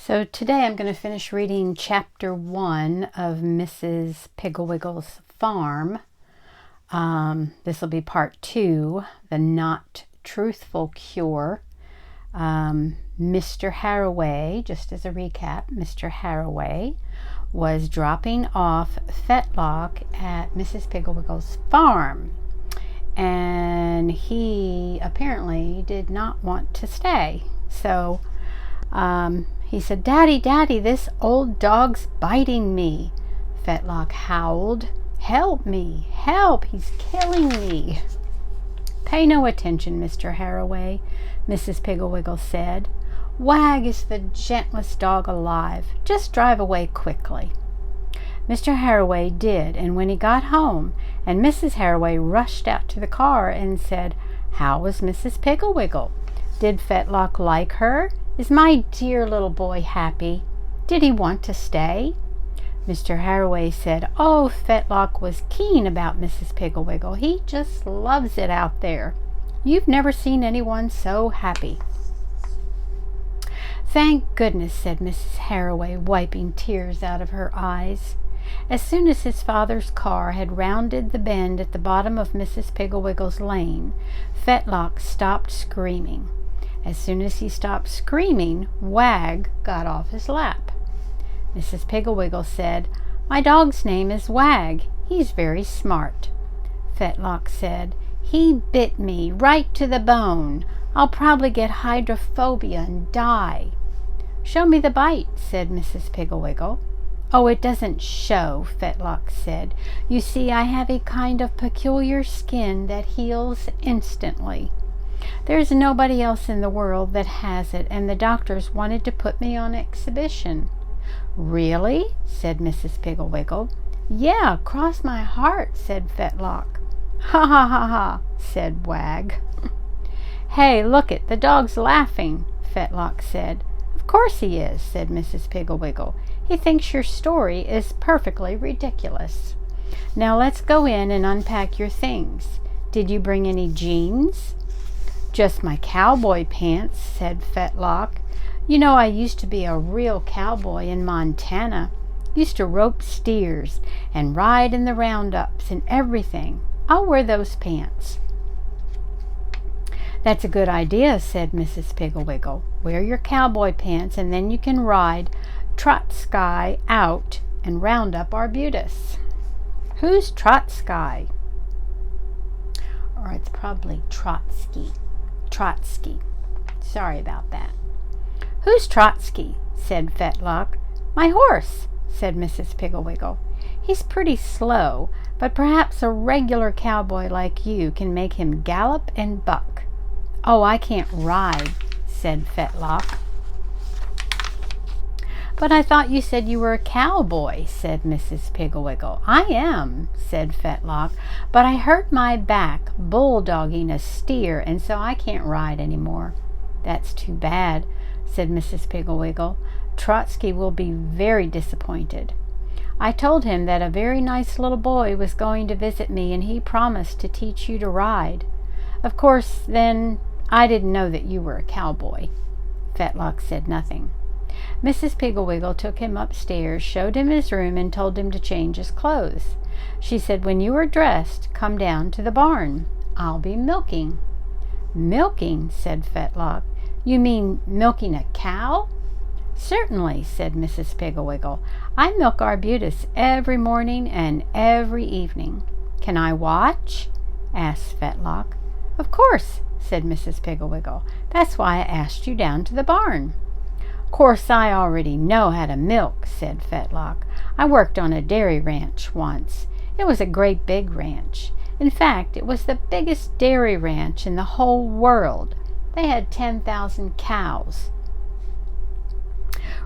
So today I'm going to finish reading chapter 1 of Mrs. Pigglewiggle's Farm. This will be part 2, The Not Truthful Cure. Mr. Haraway, just as a recap, Mr. Haraway was dropping off Fetlock at Mrs. Pigglewiggle's farm. And he apparently did not want to stay. So he said, "Daddy, Daddy, this old dog's biting me." Fetlock howled, "Help me, help, he's killing me." "Pay no attention, Mr. Haraway," Mrs. Pigglewiggle said. "Wag is the gentlest dog alive. Just drive away quickly." Mr. Haraway did, and when he got home, and Mrs. Haraway rushed out to the car and said, "How was Mrs. Pigglewiggle? Did Fetlock like her? Is my dear little boy happy? Did he want to stay?" Mr. Haraway said, "Oh, Fetlock was keen about Mrs. Pigglewiggle. He just loves it out there. You've never seen anyone so happy." "Thank goodness," said Mrs. Haraway, wiping tears out of her eyes. As soon as his father's car had rounded the bend at the bottom of Mrs. Pigglewiggle's lane, Fetlock stopped screaming. As soon as he stopped screaming, Wag got off his lap. Mrs. Pigglewiggle said, "My dog's name is Wag. He's very smart." Fetlock said, "He bit me right to the bone. I'll probably get hydrophobia and die." "Show me the bite," said Mrs. Pigglewiggle. "Oh, it doesn't show," Fetlock said. "You see, I have a kind of peculiar skin that heals instantly. There's nobody else in the world that has it, and the doctors wanted to put me on exhibition." "Really?" said Mrs. Pigglewiggle. "Yeah, cross my heart," said Fetlock. "Ha ha ha ha," said Wag. "Hey, look it, the dog's laughing," Fetlock said. "Of course he is," said Mrs. Pigglewiggle. "He thinks your story is perfectly ridiculous. Now let's go in and unpack your things. Did you bring any jeans?" "Just my cowboy pants," said Fetlock. "You know, I used to be a real cowboy in Montana. Used to rope steers and ride in the roundups and everything. I'll wear those pants." "That's a good idea," said Mrs. Pigglewiggle. "Wear your cowboy pants and then you can ride Trotsky out and round up Arbutus." "Who's Trotsky?" Or it's probably Trotsky. Trotsky. Sorry about that. "Who's Trotsky?" said Fetlock. "My horse," said Mrs. Pigglewiggle. "He's pretty slow, but perhaps a regular cowboy like you can make him gallop and buck." "Oh, I can't ride," said Fetlock. "But I thought you said you were a cowboy," said Mrs. Pigglewiggle. "I am," said Fetlock, "but I hurt my back bulldogging a steer, and so I can't ride any more." "That's too bad," said Mrs. Pigglewiggle. "Trotsky will be very disappointed. I told him that a very nice little boy was going to visit me, and he promised to teach you to ride. Of course, then, I didn't know that you were a cowboy." Fetlock said nothing. Mrs. Pigglewiggle took him upstairs, showed him his room, and told him to change his clothes. She said, "When you are dressed, come down to the barn. I'll be milking." "Milking?" said Fetlock. "You mean milking a cow?" "Certainly," said Mrs. Pigglewiggle. "I milk Arbutus every morning and every evening." "Can I watch?" asked Fetlock. "Of course," said Mrs. Pigglewiggle. "That's why I asked you down to the barn." "Course I already know how to milk," said Fetlock. "I worked on a dairy ranch once. It was a great big ranch. In fact, it was the biggest dairy ranch in the whole world. They had 10,000 cows.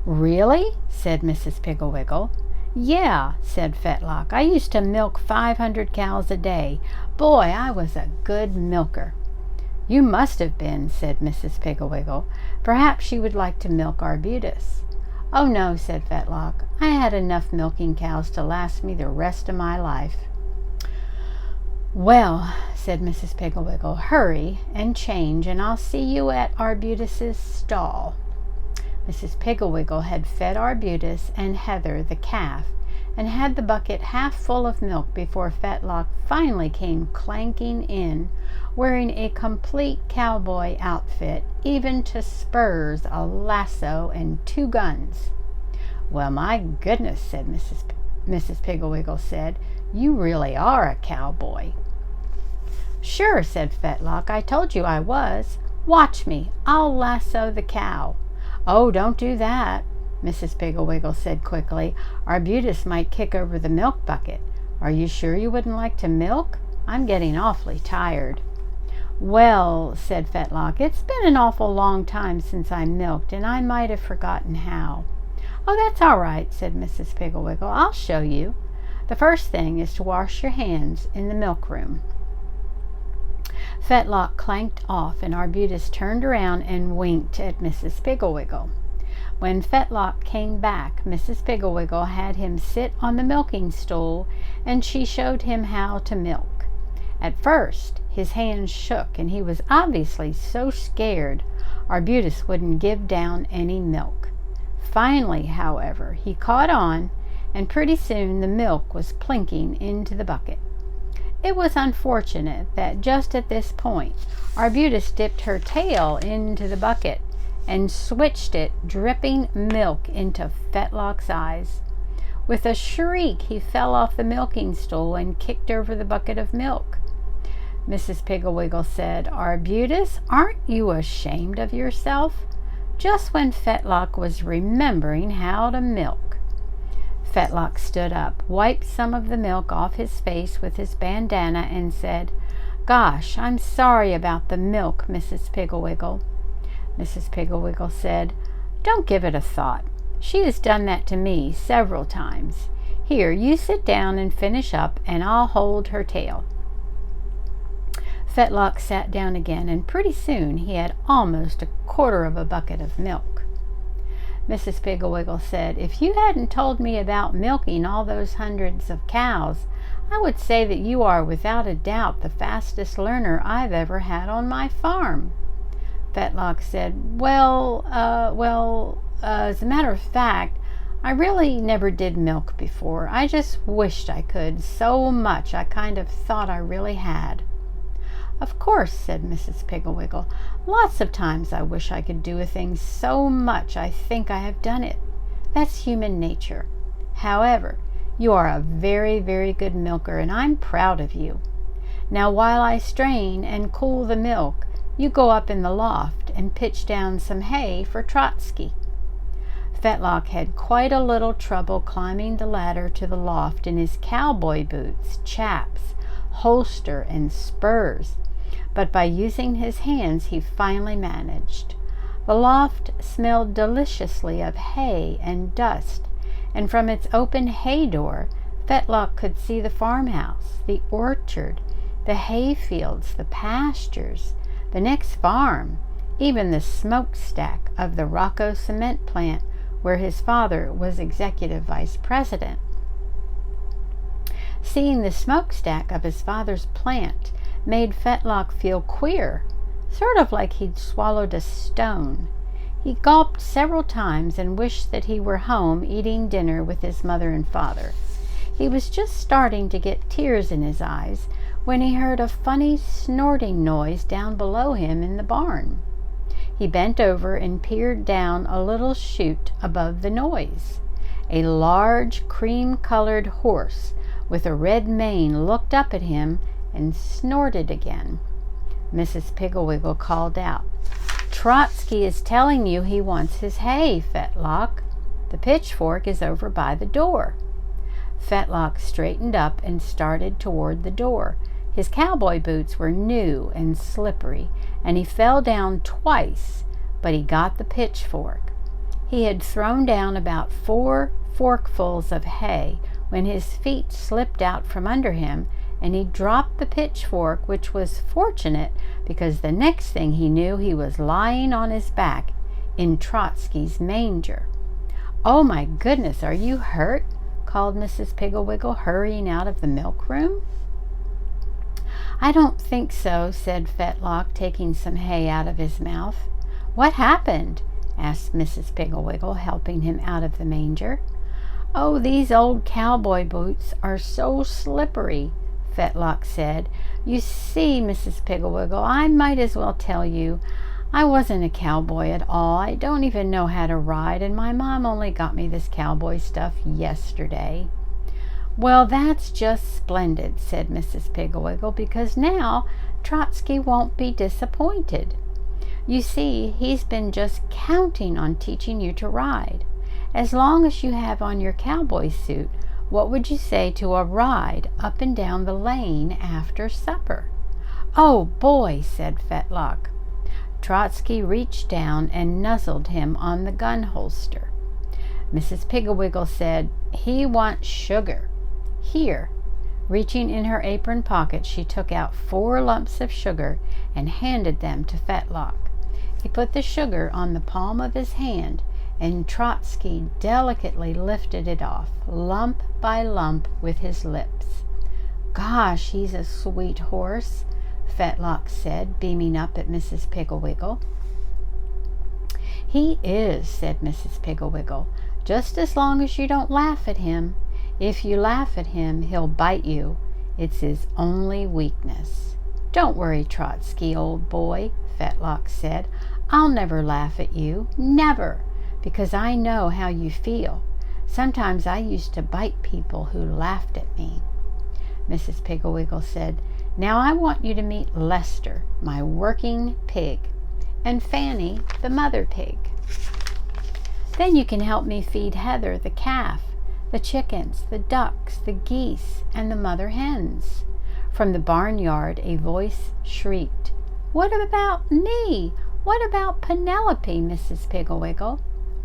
"Really?" said Mrs. Pigglewiggle. "Yeah," said Fetlock. "I used to milk 500 cows a day. Boy, I was a good milker." "You must have been," said Mrs. Pigglewiggle. "Perhaps you would like to milk Arbutus." "Oh, no," said Fetlock. "I had enough milking cows to last me the rest of my life." "Well," said Mrs. Pigglewiggle, "hurry and change, and I'll see you at Arbutus's stall." Mrs. Pigglewiggle had fed Arbutus and Heather, the calf, and had the bucket half full of milk before Fetlock finally came clanking in, wearing a complete cowboy outfit, even to spurs, a lasso, and 2 guns. "Well, my goodness," said Mrs. Pigglewiggle said, "you really are a cowboy." "Sure," said Fetlock, "I told you I was. Watch me. I'll lasso the cow." "Oh, don't do that," Mrs. Pigglewiggle said quickly. "Arbutus might kick over the milk bucket. Are you sure you wouldn't like to milk? I'm getting awfully tired." "Well," said Fetlock, "it's been an awful long time since I milked, and I might have forgotten how." "Oh, that's all right," said Mrs. Pigglewiggle. "I'll show you. The first thing is to wash your hands in the milk room." Fetlock clanked off, and Arbutus turned around and winked at Mrs. Pigglewiggle. When Fetlock came back, Mrs. Pigglewiggle had him sit on the milking stool, and she showed him how to milk. At first, his hands shook, and he was obviously so scared Arbutus wouldn't give down any milk. Finally, however, he caught on, and pretty soon the milk was plinking into the bucket. It was unfortunate that just at this point, Arbutus dipped her tail into the bucket and switched it, dripping milk into Fetlock's eyes. With a shriek, he fell off the milking stool and kicked over the bucket of milk. Mrs. Pigglewiggle said, "Arbutus, aren't you ashamed of yourself?" just when Fetlock was remembering how to milk. Fetlock stood up, wiped some of the milk off his face with his bandana, and said, "Gosh, I'm sorry about the milk, Mrs. Pigglewiggle." Mrs. Pigglewiggle said, "Don't give it a thought. She has done that to me several times. Here, you sit down and finish up, and I'll hold her tail." Fetlock sat down again, and pretty soon he had almost a quarter of a bucket of milk. Mrs. Pigglewiggle said, "If you hadn't told me about milking all those hundreds of cows, I would say that you are without a doubt the fastest learner I've ever had on my farm." Fetlock said, Well, as a matter of fact, I really never did milk before. I just wished I could so much. I kind of thought I really had." "Of course," said Mrs. Pigglewiggle. "Lots of times I wish I could do a thing so much I think I have done it. That's human nature. However, you are a very, very good milker, and I'm proud of you. Now, while I strain and cool the milk, you go up in the loft and pitch down some hay for Trotsky." Fetlock had quite a little trouble climbing the ladder to the loft in his cowboy boots, chaps, holster, and spurs, but by using his hands he finally managed. The loft smelled deliciously of hay and dust, and from its open hay door Fetlock could see the farmhouse, the orchard, the hay fields, the pastures, the next farm, even the smokestack of the Rocco cement plant where his father was executive vice president. Seeing the smokestack of his father's plant made Fetlock feel queer, sort of like he'd swallowed a stone. He gulped several times and wished that he were home eating dinner with his mother and father. He was just starting to get tears in his eyes when he heard a funny snorting noise down below him in the barn. He bent over and peered down a little chute above the noise. A large cream-colored horse with a red mane looked up at him and snorted again. Mrs. Pigglewiggle called out, "Trotsky is telling you he wants his hay, Fetlock. The pitchfork is over by the door." Fetlock straightened up and started toward the door. His cowboy boots were new and slippery, and he fell down twice, but he got the pitchfork. He had thrown down about 4 forkfuls of hay when his feet slipped out from under him, and he dropped the pitchfork, which was fortunate because the next thing he knew he was lying on his back in Trotsky's manger. "Oh, my goodness, are you hurt?" called Mrs. Pigglewiggle, hurrying out of the milk room. "I don't think so," said Fetlock, taking some hay out of his mouth. "What happened? asked Mrs. Pigglewiggle, helping him out of the manger. "Oh, these old cowboy boots are so slippery," Fetlock said. "You see, Mrs. Pigglewiggle, I might as well tell you, I wasn't a cowboy at all. I don't even know how to ride, and my mom only got me this cowboy stuff yesterday." "Well, that's just splendid," said Mrs. Pigglewiggle, "because now Trotsky won't be disappointed. You see, he's been just counting on teaching you to ride. As long as you have on your cowboy suit, what would you say to a ride up and down the lane after supper?" "Oh, boy," said Fetlock. Trotsky reached down and nuzzled him on the gun holster. Mrs. Pigglewiggle said, "He wants sugar. Here." Reaching in her apron pocket, she took out 4 lumps of sugar and handed them to Fetlock. He put the sugar on the palm of his hand, and Trotsky delicately lifted it off, lump by lump, with his lips. "Gosh, he's a sweet horse," Fetlock said, beaming up at Mrs. Pigglewiggle. "He is," said Mrs. Pigglewiggle, "just as long as you don't laugh at him. If you laugh at him, he'll bite you. It's his only weakness." "Don't worry, Trotsky, old boy," Fetlock said. "I'll never laugh at you, never, because I know how you feel. Sometimes I used to bite people who laughed at me." Mrs. Pigglewiggle said, "Now I want you to meet Lester, my working pig, and Fanny, the mother pig. Then you can help me feed Heather, the calf, the chickens, the ducks, the geese, and the mother hens." From the barnyard a voice shrieked, "What about me? What about Penelope, Mrs. Pigglewiggle?"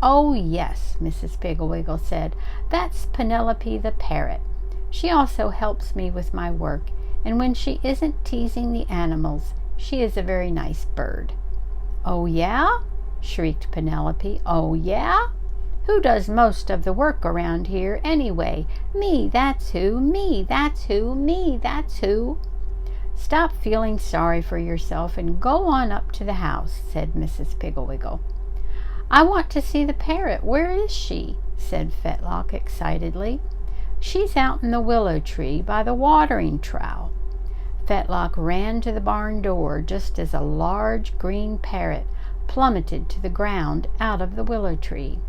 "Oh, yes," Mrs. Pigglewiggle said. "That's Penelope the parrot. She also helps me with my work, and when she isn't teasing the animals, she is a very nice bird." "Oh, yeah?" shrieked Penelope. "Oh, yeah? Who does most of the work around here anyway? Me, that's who. Me, that's who. Me, that's who." "Stop feeling sorry for yourself and go on up to the house," said Mrs. Pigglewiggle. "I want to see the parrot. Where is she?" said Fetlock excitedly. "She's out in the willow tree by the watering trowel." Fetlock ran to the barn door just as a large green parrot plummeted to the ground out of the willow tree.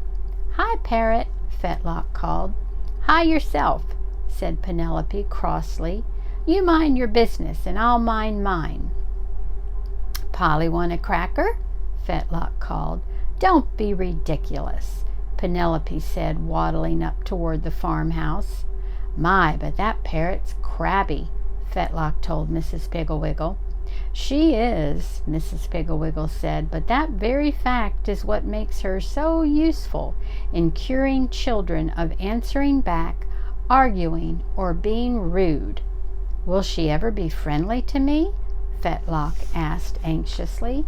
"Hi, parrot," Fetlock called. "Hi yourself," said Penelope crossly. "You mind your business and I'll mind mine." "Polly want a cracker?" Fetlock called. "Don't be ridiculous," Penelope said, waddling up toward the farmhouse. "My, but that parrot's crabby," Fetlock told Mrs. Pigglewiggle. "She is," Mrs. Pigglewiggle said, "but that very fact is what makes her so useful in curing children of answering back, arguing, or being rude." "Will she ever be friendly to me?" Fetlock asked anxiously.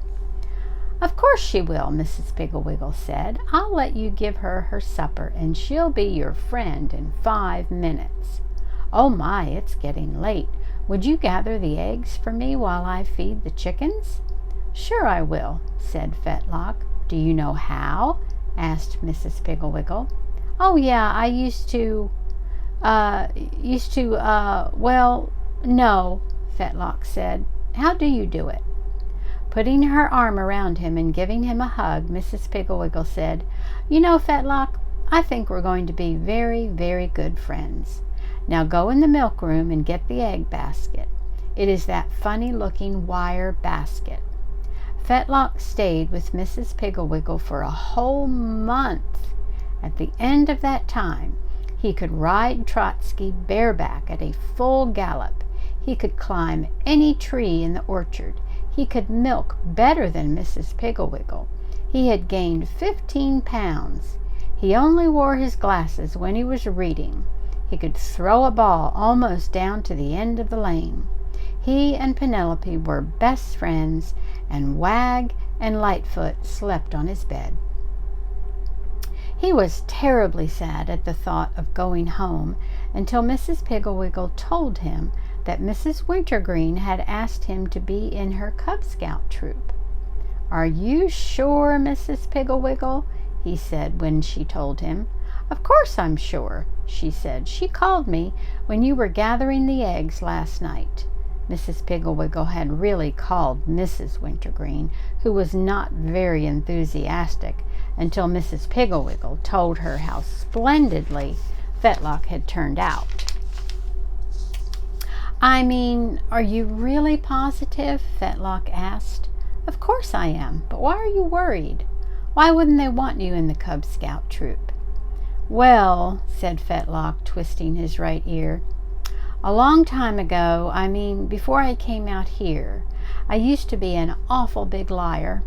"Of course she will," Mrs. Pigglewiggle said. "I'll let you give her her supper, and she'll be your friend in 5 minutes. Oh my, it's getting late. Would you gather the eggs for me while I feed the chickens?" "Sure I will," said Fetlock. "Do you know how?" asked Mrs. Pigglewiggle. "Oh yeah, I used to, well, no," Fetlock said. "How do you do it?" Putting her arm around him and giving him a hug, Mrs. Pigglewiggle said, "You know, Fetlock, I think we're going to be very, very good friends. Now go in the milk room and get the egg basket. It is that funny-looking wire basket." Fetlock stayed with Mrs. Pigglewiggle for a whole month. At the end of that time, he could ride Trotsky bareback at a full gallop. He could climb any tree in the orchard. He could milk better than Mrs. Pigglewiggle. He had gained 15 pounds. He only wore his glasses when he was reading. He could throw a ball almost down to the end of the lane. He and Penelope were best friends, and Wag and Lightfoot slept on his bed. He was terribly sad at the thought of going home until Mrs. Pigglewiggle told him that Mrs. Wintergreen had asked him to be in her Cub Scout troop. "Are you sure, Mrs. Piggle-Wiggle?" he said when she told him. "Of course I'm sure," she said. "She called me when you were gathering the eggs last night." Mrs. Piggle-Wiggle had really called Mrs. Wintergreen, who was not very enthusiastic, until Mrs. Piggle-Wiggle told her how splendidly Fetlock had turned out. "I mean, are you really positive?" Fetlock asked. "Of course I am, but why are you worried? Why wouldn't they want you in the Cub Scout troop?" "Well," said Fetlock, twisting his right ear, "a long time ago, I mean before I came out here, I used to be an awful big liar.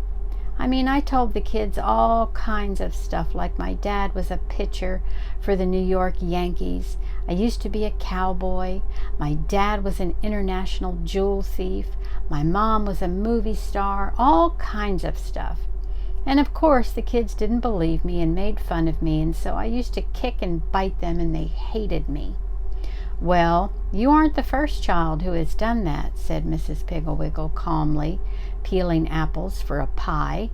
I told the kids all kinds of stuff, like my dad was a pitcher for the New York Yankees. I used to be a cowboy. My dad was an international jewel thief. My mom was a movie star, all kinds of stuff. And of course the kids didn't believe me and made fun of me, and so I used to kick and bite them, and they hated me." "Well, you aren't the first child who has done that," said Mrs. Piggle-Wiggle calmly, peeling apples for a pie.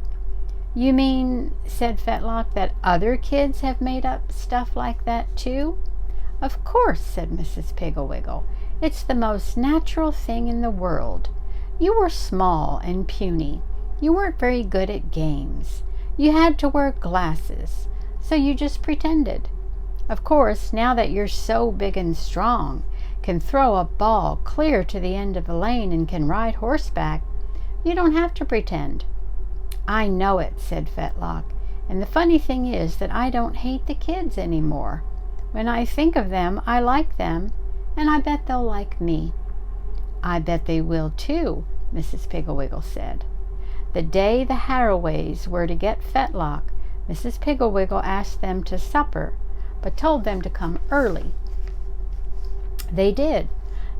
"You mean," said Fetlock, "that other kids have made up stuff like that too?" "Of course," said Mrs. Piggle-Wiggle. "It's the most natural thing in the world. You were small and puny. You weren't very good at games. You had to wear glasses, so you just pretended. Of course, now that you're so big and strong, can throw a ball clear to the end of the lane, and can ride horseback, you don't have to pretend." "I know it," said Fetlock, "and the funny thing is that I don't hate the kids anymore. When I think of them, I like them, and I bet they'll like me." "I bet they will too," Mrs. Piggle-Wiggle said. The day the Harraways were to get Fetlock, Mrs. Piggle-Wiggle asked them to supper, but told them to come early. They did.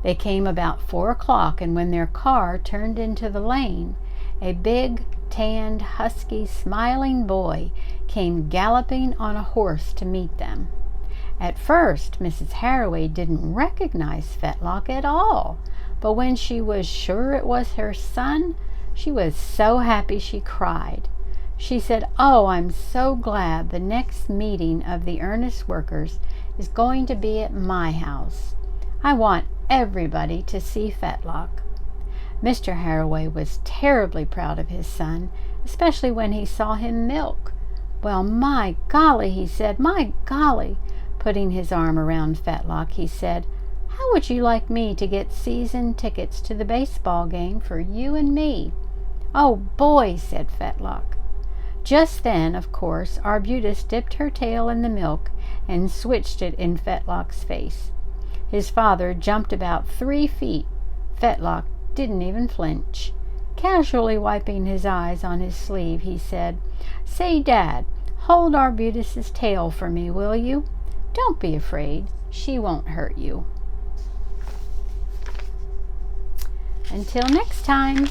They came about 4 o'clock, and when their car turned into the lane, a big, tanned, husky, smiling boy came galloping on a horse to meet them. At first, Mrs. Harraway didn't recognize Fetlock at all, but when she was sure it was her son, she was so happy she cried. She said, "Oh, I'm so glad the next meeting of the earnest workers is going to be at my house. I want everybody to see Fetlock." Mr. Harraway was terribly proud of his son, especially when he saw him milk. "Well, my golly," he said, "my golly." Putting his arm around Fetlock, he said, "How would you like me to get season tickets to the baseball game for you and me?" "Oh, boy," said Fetlock. Just then, of course, Arbutus dipped her tail in the milk and switched it in Fetlock's face. His father jumped about 3 feet. Fetlock didn't even flinch. Casually wiping his eyes on his sleeve, he said, "Say, Dad, hold Arbutus's tail for me, will you? Don't be afraid. She won't hurt you." Until next time.